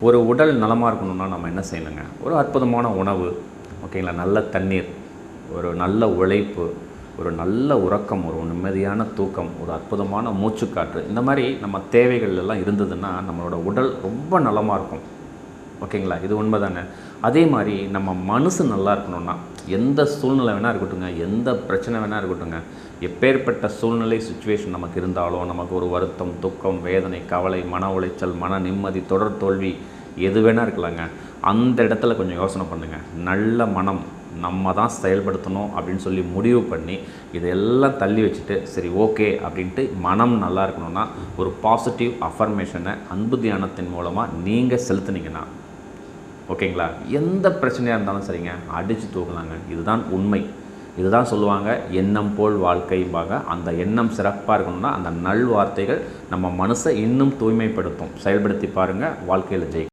ஒரு உடல் நலமாக இருக்கணும்னா நம்ம என்ன செய்யணுங்க? ஒரு அற்புதமான உணவு, ஓகேங்களா, நல்ல தண்ணீர், ஒரு நல்ல உழைப்பு, ஒரு நல்ல உறக்கம், ஒரு நிம்மதியான தூக்கம், ஒரு அற்புதமான மூச்சுக்காற்று, இந்த மாதிரி நம்ம தேவைகள் எல்லாம் இருந்ததுன்னா நம்மளோட உடல் ரொம்ப நலமாக இருக்கும். ஓகேங்களா, இது உண்மை தானே? அதே மாதிரி நம்ம மனசு நல்லா இருக்கணும்னா எந்த சூழ்நிலை வேணால் இருக்கட்டுங்க, எந்த பிரச்சனை வேணால் இருக்கட்டுங்க, எப்பேற்பட்ட சூழ்நிலை சுச்சுவேஷன் நமக்கு இருந்தாலும் நமக்கு ஒரு வருத்தம், துக்கம், வேதனை, கவலை, மன உளைச்சல், மன நிம்மதி, தொடர் தோல்வி, எது வேணால் இருக்கலாங்க. அந்த இடத்துல கொஞ்சம் யோசனை பண்ணுங்கள். நல்ல மனம் நம்ம தான் செயல்படுத்தணும் அப்படின்னு சொல்லி முடிவு பண்ணி இதெல்லாம் தள்ளி வச்சுட்டு சரி ஓகே அப்படின்ட்டு மனம் நல்லா இருக்கணும்னா ஒரு பாசிட்டிவ் அஃபர்மேஷனை அன்பு தியானத்தின் மூலமாக நீங்கள் செலுத்துனீங்கன்னா, ஓகேங்களா, எந்த பிரச்சனையாக இருந்தாலும் சரிங்க, அடித்து தூக்கலாங்க. இதுதான் உண்மை. இதுதான் சொல்லுவாங்க, எண்ணம் போல் வாழ்க்கைம்பாங்க. அந்த எண்ணம் சிறப்பாக இருக்கணும்னா அந்த நல்வார்த்தைகள் நம்ம மனசை இன்னும் தூய்மைப்படுத்தும். செயல்படுத்தி பாருங்கள், வாழ்க்கையில் ஜெயிக்கும்.